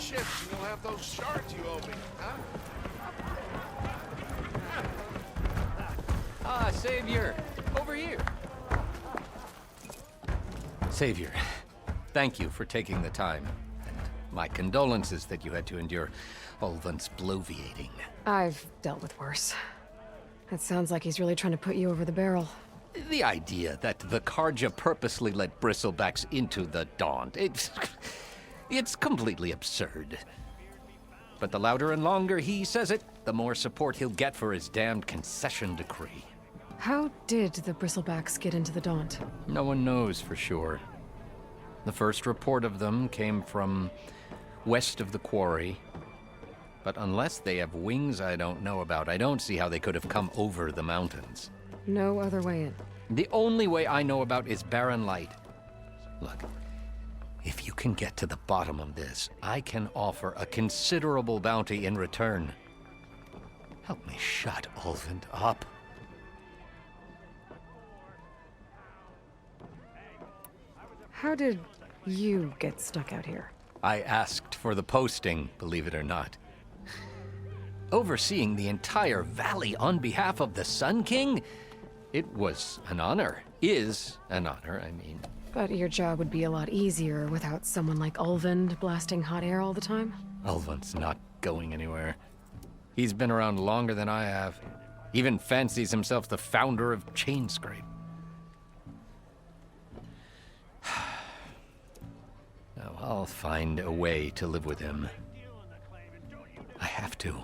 ships and you'll have those shards you owe me, huh? Ah, Savior! Over here! Savior, thank you for taking the time. And my condolences that you had to endure Ulvund's bloviating. I've dealt with worse. It sounds like he's really trying to put you over the barrel. The idea that the Karja purposely let bristlebacks into the Daunt, it's completely absurd. But the louder and longer he says it, the more support he'll get for his damned concession decree. How did the bristlebacks get into the Daunt? No one knows for sure. The first report of them came from west of the quarry. But unless they have wings I don't know about, I don't see how they could have come over the mountains. No other way in. The only way I know about is Barren Light. Look, if you can get to the bottom of this, I can offer a considerable bounty in return. Help me shut Ulvund up. How did you get stuck out here? I asked for the posting, believe it or not. Overseeing the entire valley on behalf of the Sun King? It was an honor. Is an honor, I mean. But your job would be a lot easier without someone like Ulvund blasting hot air all the time? Ulvund's not going anywhere. He's been around longer than I have. Even fancies himself the founder of Chainscrape. Now, I'll find a way to live with him. I have to.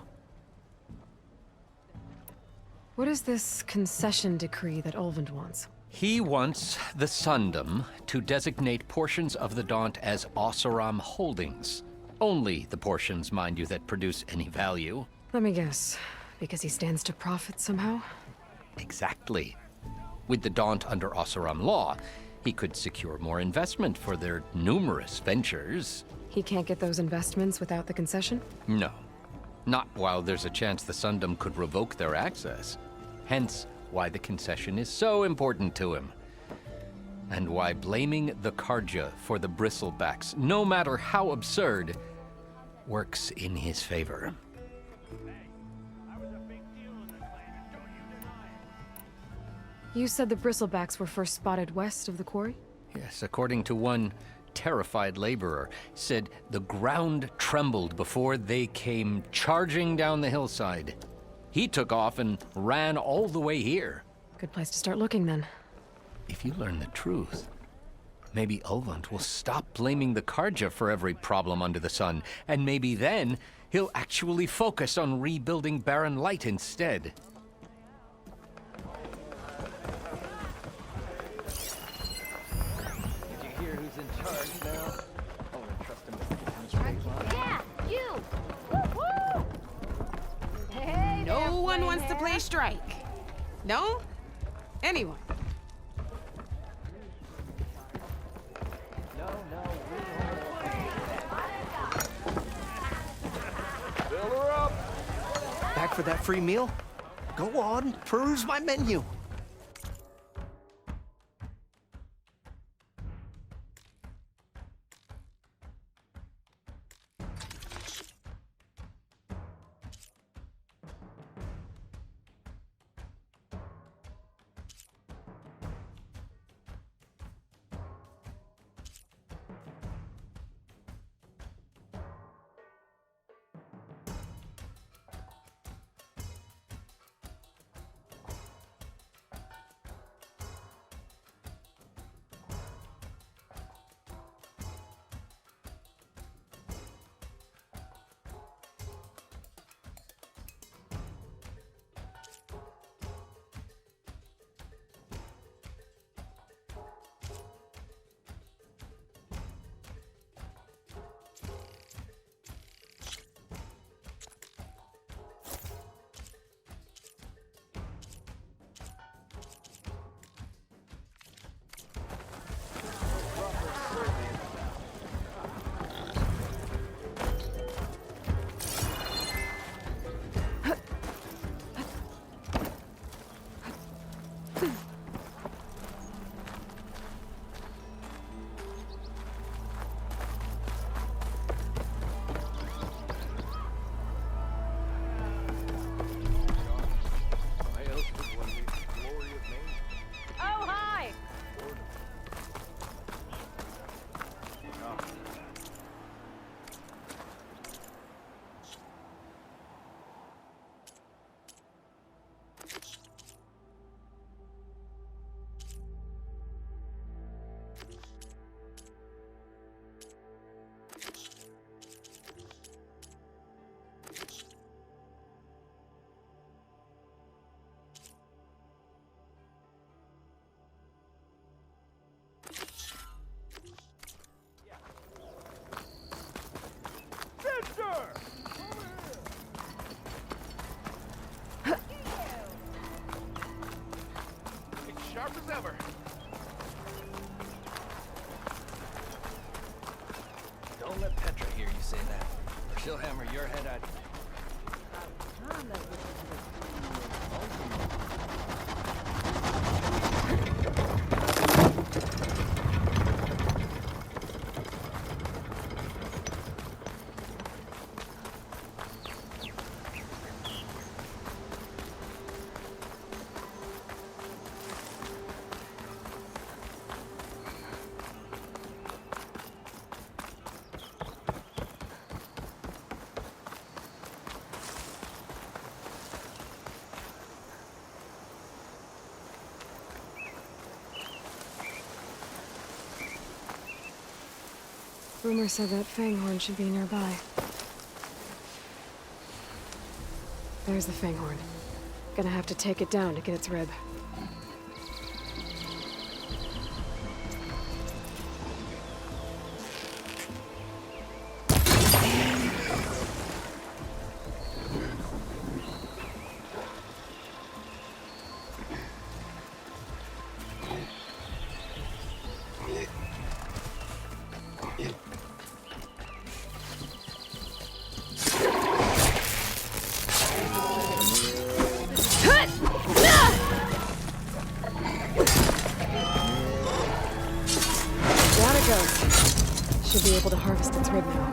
What is this concession decree that Ulvund wants? He wants the Sundom to designate portions of the Daunt as Oseram holdings. Only the portions, mind you, that produce any value. Let me guess. Because he stands to profit somehow? Exactly. With the Daunt under Oseram law, he could secure more investment for their numerous ventures. He can't get those investments without the concession? No. Not while there's a chance the Sundom could revoke their access. Hence, why the concession is so important to him. And why blaming the Karja for the bristlebacks, no matter how absurd, works in his favor. You said the bristlebacks were first spotted west of the quarry? Yes, according to one terrified laborer, said the ground trembled before they came charging down the hillside. He took off and ran all the way here. Good place to start looking, then. If you learn the truth, maybe Ulvund will stop blaming the Karja for every problem under the sun, and maybe then he'll actually focus on rebuilding Barren Light instead. No one wants to play strike. No? Anyone? Fill her up. Back for that free meal? Go on, peruse my menu. say that, or she'll hammer your head out. Rumor said that Fanghorn should be nearby. There's the Fanghorn. Gonna have to take it down to get its rib. Should be able to harvest its rib now.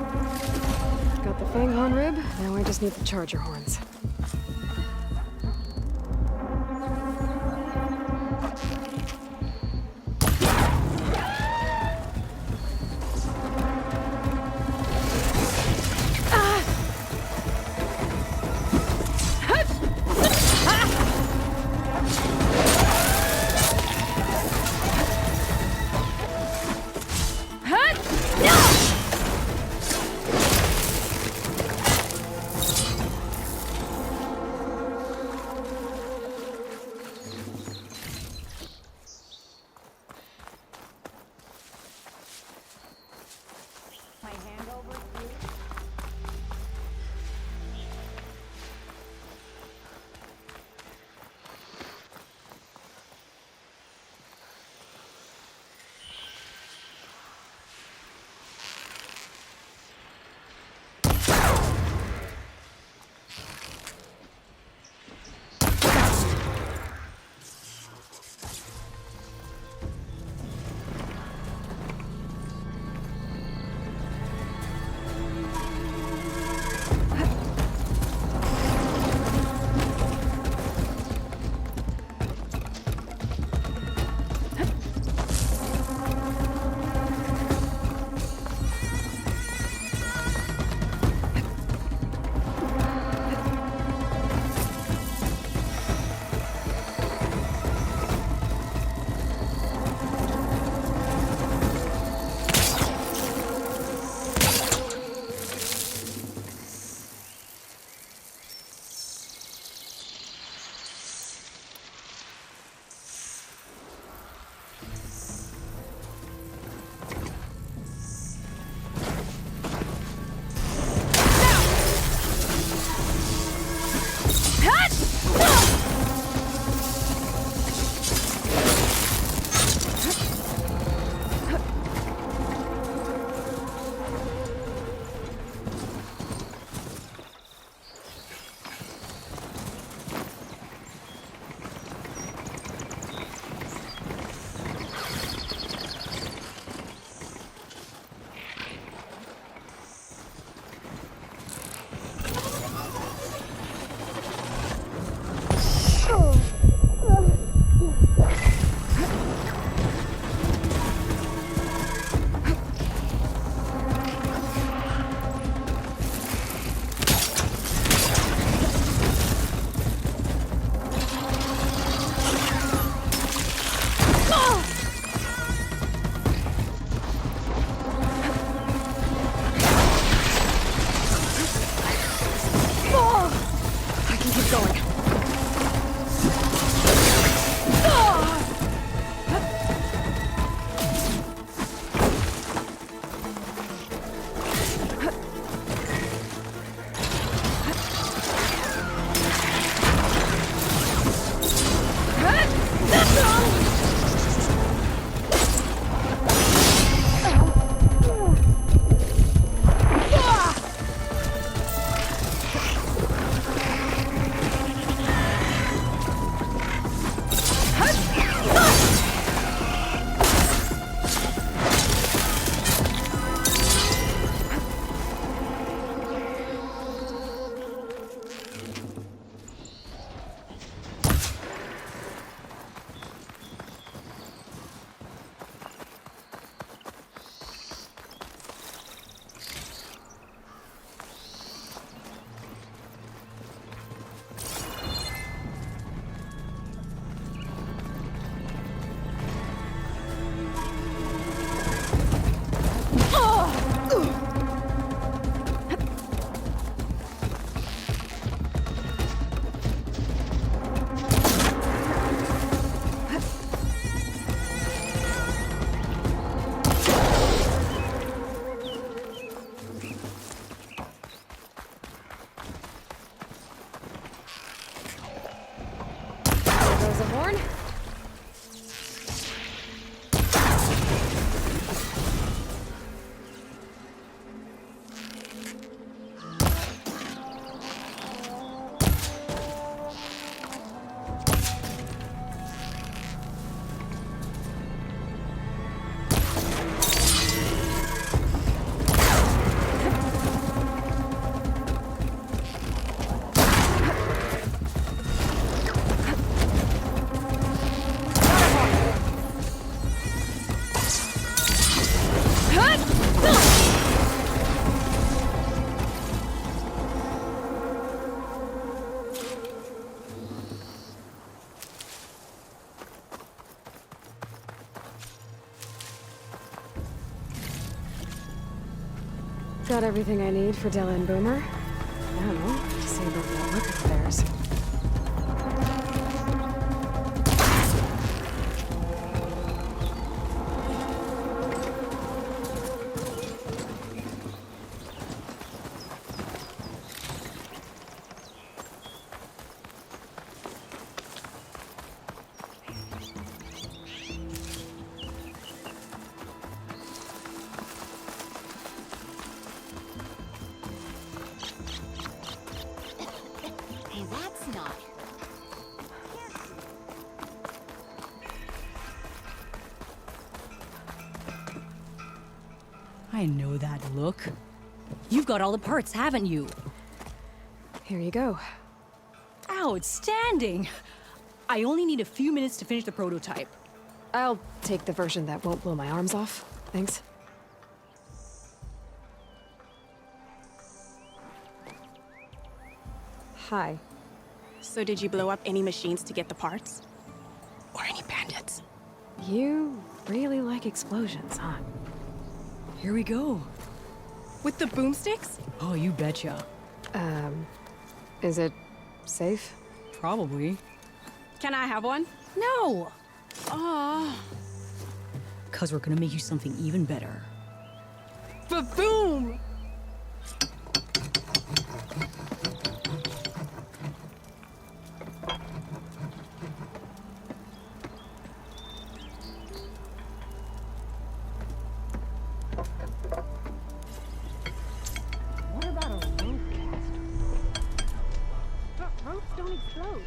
Got the Fanghorn rib, now I just need the charger horns. Got everything I need for Della and Boomer. Now, to see about that work of theirs. That's not. I know that look. You've got all the parts, haven't you? Here you go. Outstanding! I only need a few minutes to finish the prototype. I'll take the version that won't blow my arms off. Thanks. Hi. So did you blow up any machines to get the parts? Or any bandits? You really like explosions, huh? Here we go. With the boomsticks? Oh, you betcha. Is it safe? Probably. Can I have one? No! Oh. 'Cause we're gonna make you something even better. Ba-boom! What about a rope cast? But ropes don't explode.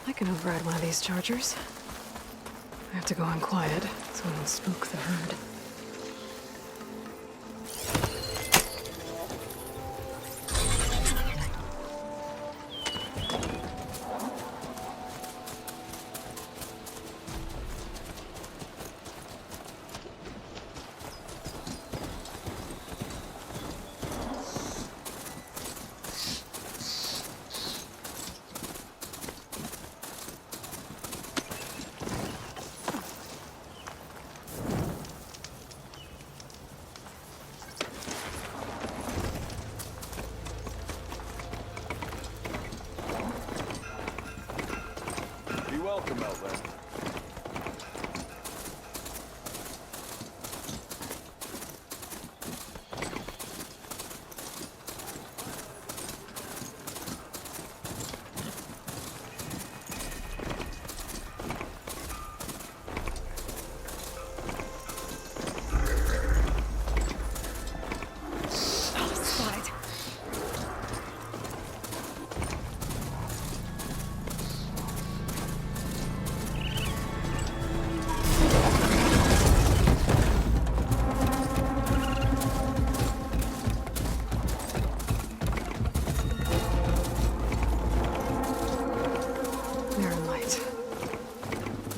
I can override one of these chargers. I have to go in quiet, so I don't spook the herd.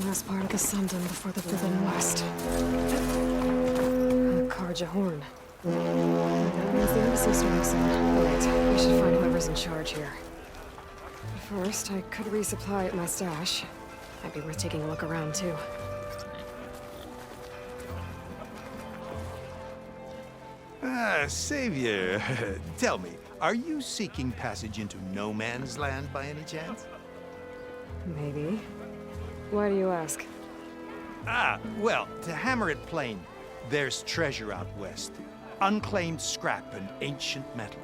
last part of the Sundom before the Forbidden West. A Karja horn. That means the embassy storm soon. Wait, we should find whoever's in charge here. But first, I could resupply at my stash. Might be worth taking a look around, too. Savior, tell me, are you seeking passage into no man's land by any chance? Maybe. Why do you ask? Well, to hammer it plain, there's treasure out west. Unclaimed scrap and ancient metal.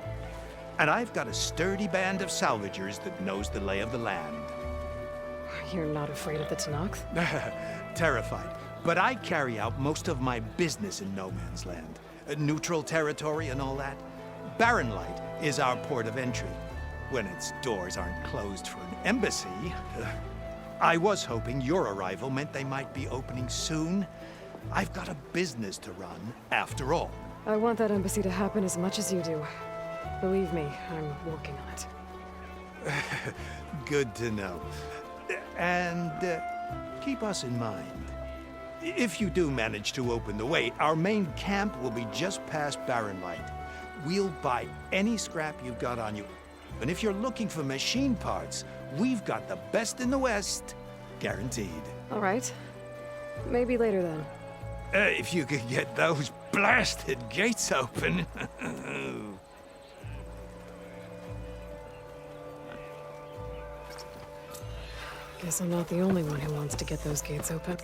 And I've got a sturdy band of salvagers that knows the lay of the land. You're not afraid of the Tenakth? Terrified. But I carry out most of my business in no man's land. Neutral territory and all that. Barren Light is our port of entry, when its doors aren't closed for an embassy. I was hoping your arrival meant they might be opening soon. I've got a business to run, after all. I want that embassy to happen as much as you do. Believe me, I'm working on it. Good to know. And keep us in mind. If you do manage to open the way, our main camp will be just past Barren Light. We'll buy any scrap you've got on you. And if you're looking for machine parts, we've got the best in the West. Guaranteed. All right. Maybe later then. If you could get those blasted gates open. Guess I'm not the only one who wants to get those gates open.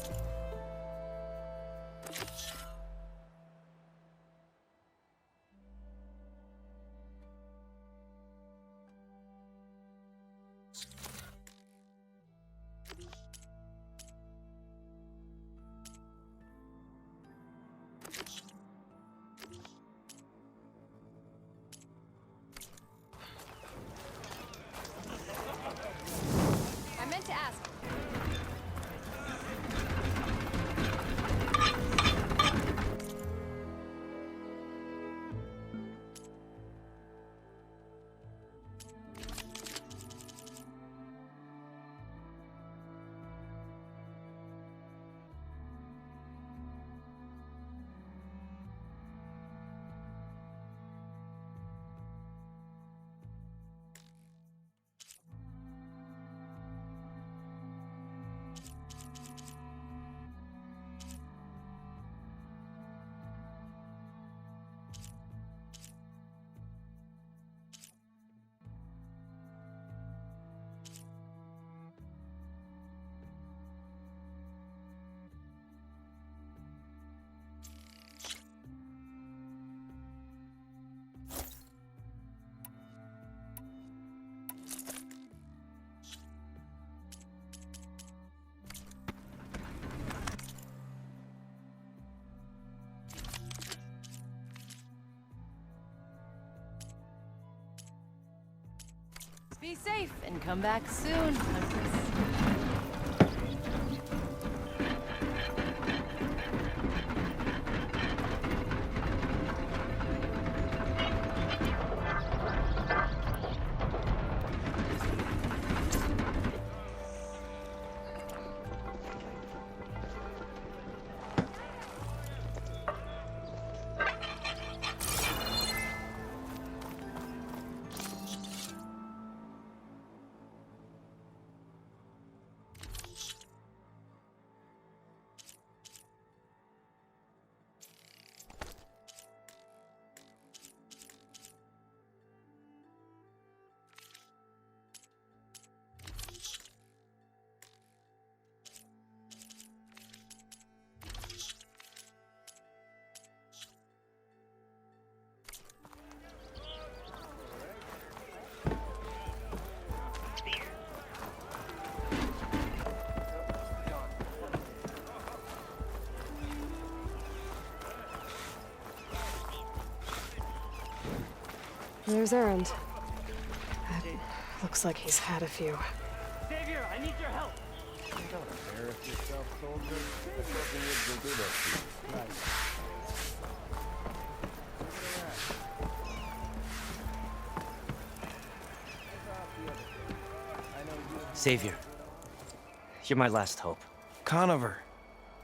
I meant to ask. Be safe and come back soon, Empress. There's Erend. Looks like he's had a few. Savior, I need your help. Don't embarrass yourself, soldier. The Brokenwoods will do that to you. Right. Savior, you're my last hope. Conover.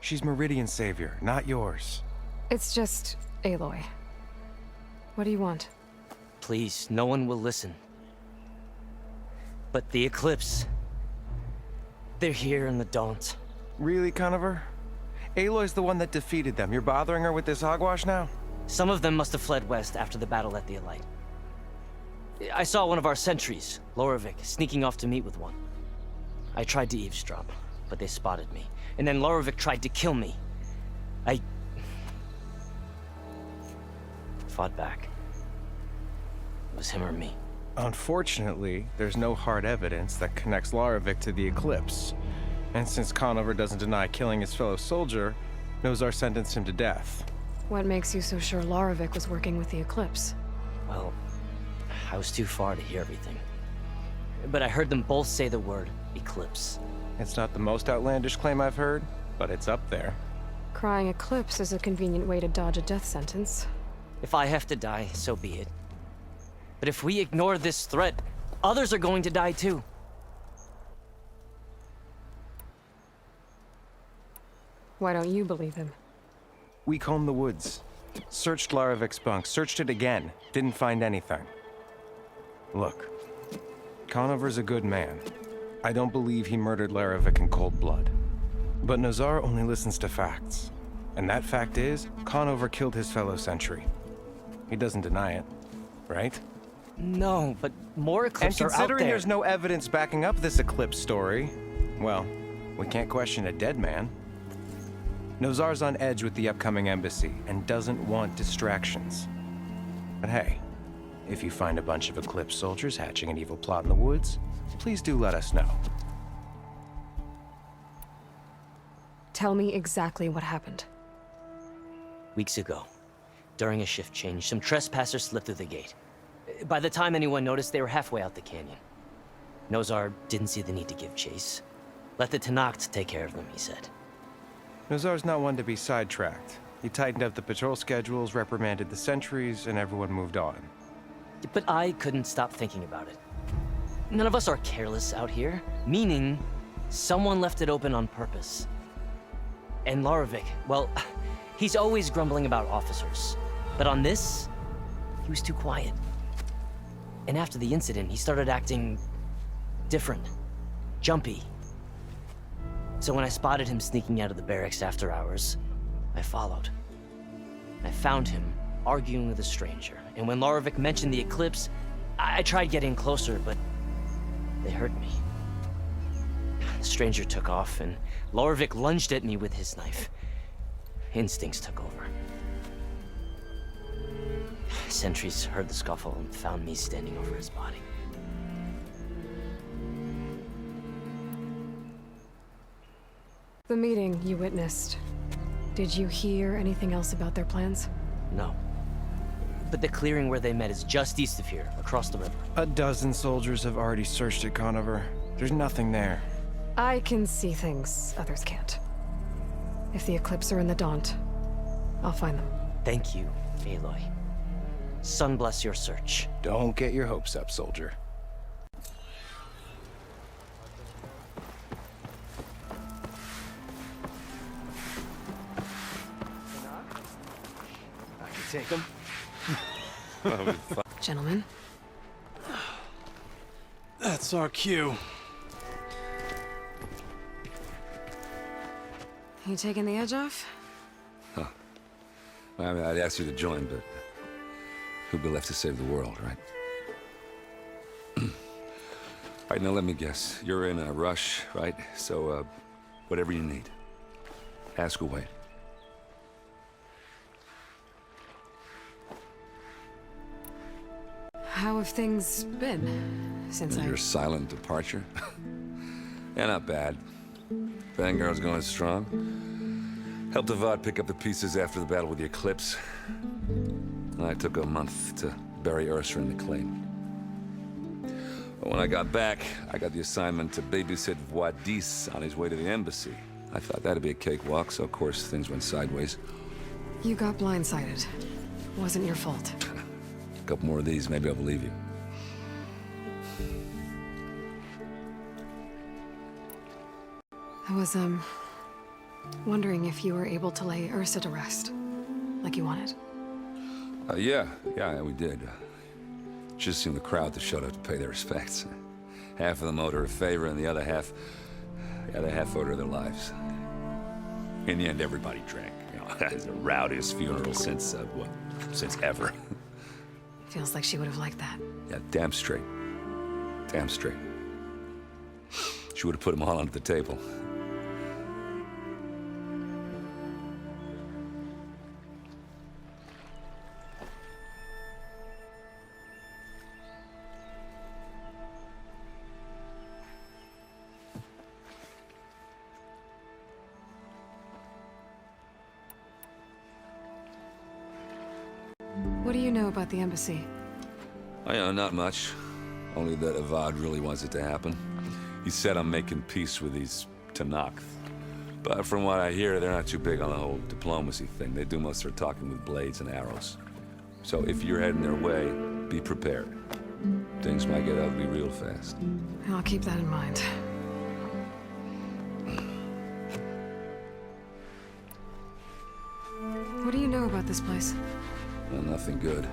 She's Meridian's savior, not yours. It's just Aloy. What do you want? Please, no one will listen. But the Eclipse... they're here in the Daunt. Really, Conover? Aloy's the one that defeated them. You're bothering her with this hogwash now? Some of them must have fled west after the battle at the Aloy. I saw one of our sentries, Lorovic, sneaking off to meet with one. I tried to eavesdrop, but they spotted me. And then Lorovic tried to kill me. I... fought back. It was him or me. Unfortunately, there's no hard evidence that connects Lorovic to the Eclipse. And since Conover doesn't deny killing his fellow soldier, Nozar sentenced him to death. What makes you so sure Lorovic was working with the Eclipse? Well, I was too far to hear everything. But I heard them both say the word Eclipse. It's not the most outlandish claim I've heard, but it's up there. Crying Eclipse is a convenient way to dodge a death sentence. If I have to die, so be it. But if we ignore this threat, others are going to die too. Why don't you believe him? We combed the woods. Searched Larovic's bunk, searched it again. Didn't find anything. Look, Conover's a good man. I don't believe he murdered Larovic in cold blood. But Nozar only listens to facts. And that fact is, Conover killed his fellow sentry. He doesn't deny it, right? No, but more Eclipse are out there. And considering there's no evidence backing up this Eclipse story, well, we can't question a dead man. Nozar's on edge with the upcoming embassy and doesn't want distractions. But hey, if you find a bunch of Eclipse soldiers hatching an evil plot in the woods, please do let us know. Tell me exactly what happened. Weeks ago, during a shift change, some trespassers slipped through the gate. By the time anyone noticed, they were halfway out the canyon. Nozar didn't see the need to give chase. Let the Tenakth take care of them, he said. Nozar's not one to be sidetracked. He tightened up the patrol schedules, reprimanded the sentries, and everyone moved on. But I couldn't stop thinking about it. None of us are careless out here, meaning someone left it open on purpose. And Lorovic, well, he's always grumbling about officers. But on this, he was too quiet. And after the incident, he started acting different, jumpy. So when I spotted him sneaking out of the barracks after hours, I followed. I found him arguing with a stranger. And when Lorovic mentioned the Eclipse, I tried getting closer, but they heard me. The stranger took off, and Lorovic lunged at me with his knife. Instincts took over. Sentries heard the scuffle and found me standing over his body. The meeting you witnessed. Did you hear anything else about their plans? No. But the clearing where they met is just east of here, across the river. A dozen soldiers have already searched it, Conover. There's nothing there. I can see things others can't. If the Eclipse are in the Daunt, I'll find them. Thank you, Aloy. Sun bless your search. Don't get your hopes up, soldier. I can take him. Gentlemen. That's our cue. You taking the edge off? Huh. Well, I mean, I'd ask you to join, but who'd be left to save the world, right? All right, now let me guess. You're in a rush, right? So, whatever you need, ask away. How have things been since Your silent departure? Yeah, not bad. Vanguard's going strong. Helped Avad pick up the pieces after the battle with the Eclipse. I took a month to bury Ursa in the claim. But when I got back, I got the assignment to babysit Wadis on his way to the embassy. I thought that'd be a cakewalk, so of course things went sideways. You got blindsided. Wasn't your fault. A couple more of these, maybe I'll believe you. I was, Wondering if you were able to lay Ursa to rest, like you wanted. Yeah, we did. Just seemed the crowd that showed up to pay their respects. Half of them owed her a favor, and the other half owed her their lives. In the end, everybody drank. You know, it's the rowdiest funeral since ever. Feels like she would have liked that. Yeah, damn straight. Damn straight. She would have put them all under the table. What do you know about the embassy? Not much. Only that Avad really wants it to happen. He said I'm making peace with these Tenakth. But from what I hear, they're not too big on the whole diplomacy thing. They do most of their talking with blades and arrows. So if you're heading their way, be prepared. Things might get ugly real fast. I'll keep that in mind. What do you know about this place? Well, nothing good.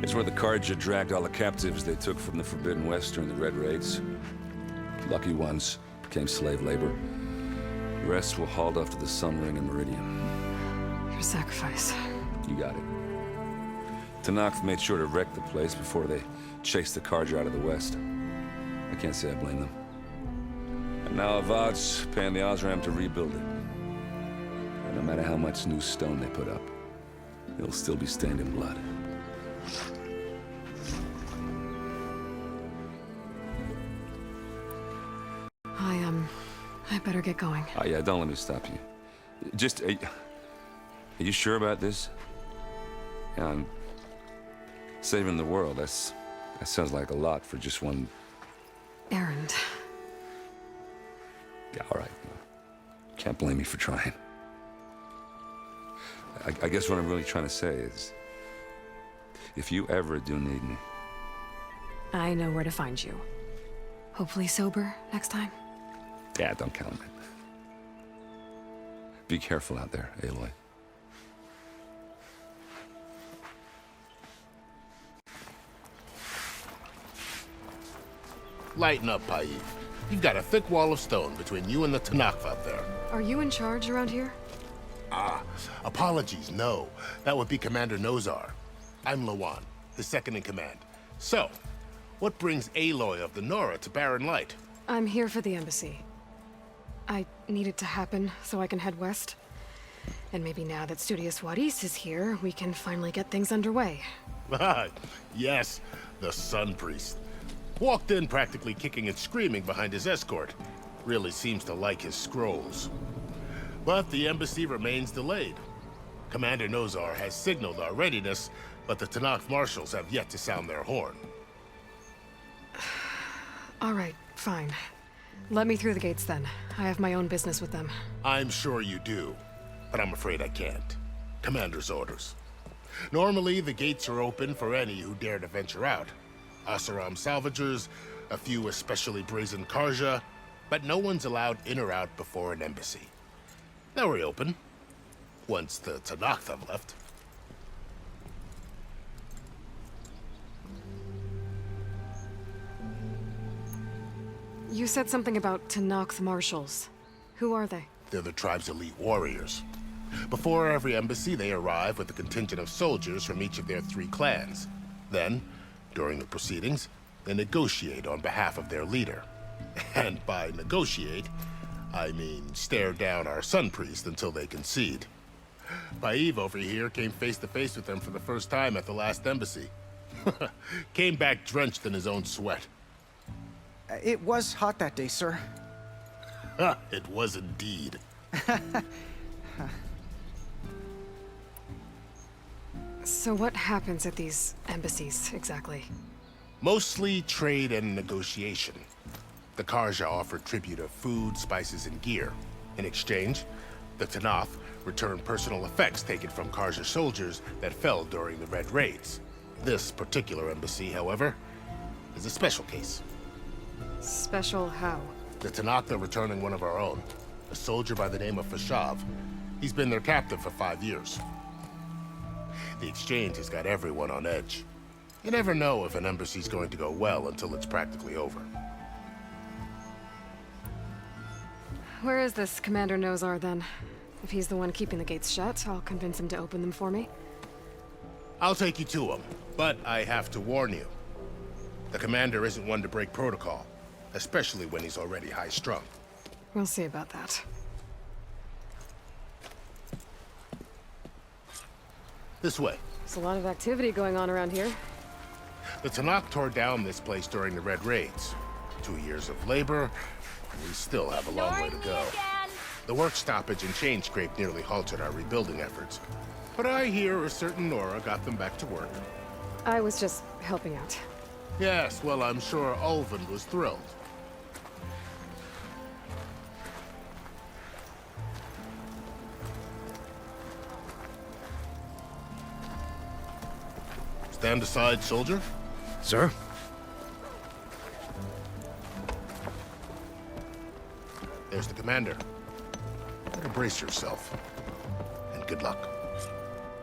It's where the Carja dragged all the captives they took from the Forbidden West during the Red Raids. Lucky ones became slave labor. The rest were hauled off to the Sun Ring and Meridian. Your sacrifice. You got it. Tenakth made sure to wreck the place before they chased the Carja out of the West. I can't say I blame them. And now Avad's paying the Osram to rebuild it. And no matter how much new stone they put up, it'll still be stained in blood. I better get going. Oh yeah, don't let me stop you. Just, are you sure about this? Yeah, I'm saving the world. That sounds like a lot for just one errand. Yeah, all right. Can't blame me for trying. I guess what I'm really trying to say is, if you ever do need me... I know where to find you. Hopefully sober next time. Yeah, don't count on it. Be careful out there, Aloy. Lighten up, Paiv. You've got a thick wall of stone between you and the Tenakth out there. Are you in charge around here? Apologies, no. That would be Commander Nozar. I'm Lawan, his second in command. So, what brings Aloy of the Nora to Barren Light? I'm here for the embassy. I need it to happen so I can head west. And maybe now that Studious Wadis is here, we can finally get things underway. Yes, the Sun Priest. Walked in practically kicking and screaming behind his escort. Really seems to like his scrolls. But the embassy remains delayed. Commander Nozar has signaled our readiness, but the Tenakth marshals have yet to sound their horn. All right, fine. Let me through the gates then. I have my own business with them. I'm sure you do, but I'm afraid I can't. Commander's orders. Normally, the gates are open for any who dare to venture out. Asaram salvagers, a few especially brazen Carja, but no one's allowed in or out before an embassy. Now we're open, once the Tenakth have left. You said something about Tenakth marshals. Who are they? They're the tribe's elite warriors. Before every embassy, they arrive with a contingent of soldiers from each of their 3 clans. Then, during the proceedings, they negotiate on behalf of their leader. And by negotiate, I mean stare down our Sun Priest until they concede. Paiv over here came face to face with them for the first time at the last embassy. Came back drenched in his own sweat. It was hot that day, sir. It was indeed. So what happens at these embassies, exactly? Mostly trade and negotiation. The Carja offered tribute of food, spices, and gear. In exchange, the Tenakth returned personal effects taken from Carja soldiers that fell during the Red Raids. This particular embassy, however, is a special case. Special how? The Tenakth are returning one of our own. a soldier by the name of Fashav. He's been their captain for 5 years. The exchange has got everyone on edge. You never know if an embassy's going to go well until it's practically over. Where is this Commander Nozar, then? If he's the one keeping the gates shut, I'll convince him to open them for me. I'll take you to him, but I have to warn you. The commander isn't one to break protocol, especially when he's already high-strung. We'll see about that. This way. There's a lot of activity going on around here. The Tanakh tore down this place during the Red Raids. 2 years of labor, and we still have a long way to go. The work stoppage and chain scrape nearly halted our rebuilding efforts. But I hear a certain Nora got them back to work. I was just helping out. Yes, well, I'm sure Ulvin was thrilled. Stand aside, soldier. Sir? There's the commander. Better brace yourself. And good luck.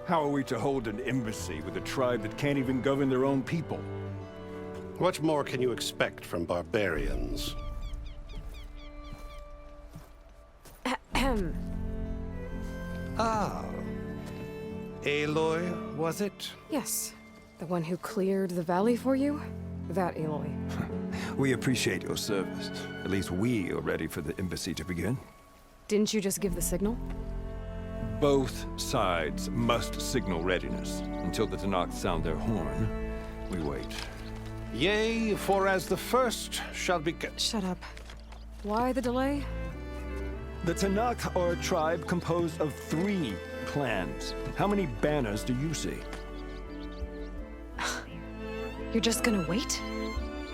How are we to hold an embassy with a tribe that can't even govern their own people? What more can you expect from barbarians? Ahem. Ah. Aloy, was it? Yes. The one who cleared the valley for you? That Aloy. We appreciate your service. At least we are ready for the embassy to begin. Didn't you just give the signal? Both sides must signal readiness. Until the Tanakh sound their horn, we wait. Yea, for as the first shall be... Shut up. Why the delay? The Tanakh are a tribe composed of 3 clans. How many banners do you see? You're just gonna wait?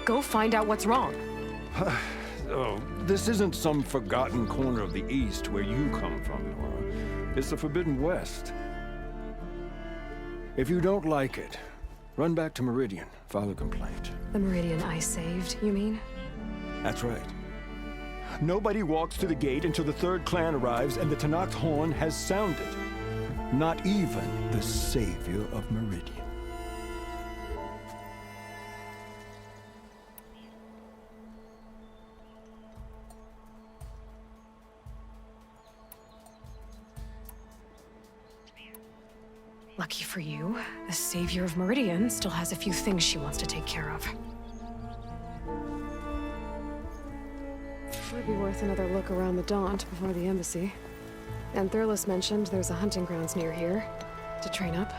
Go find out what's wrong. Oh, this isn't some forgotten corner of the East where you come from, Nora. It's the Forbidden West. If you don't like it, run back to Meridian, file a complaint. The Meridian I saved, you mean? That's right. Nobody walks to the gate until the 3rd clan arrives and the Tanakh's horn has sounded. Not even the savior of Meridian. Lucky for you, the savior of Meridian still has a few things she wants to take care of. Would be worth another look around the Daunt before the embassy. And Thurles mentioned there's a hunting grounds near here to train up.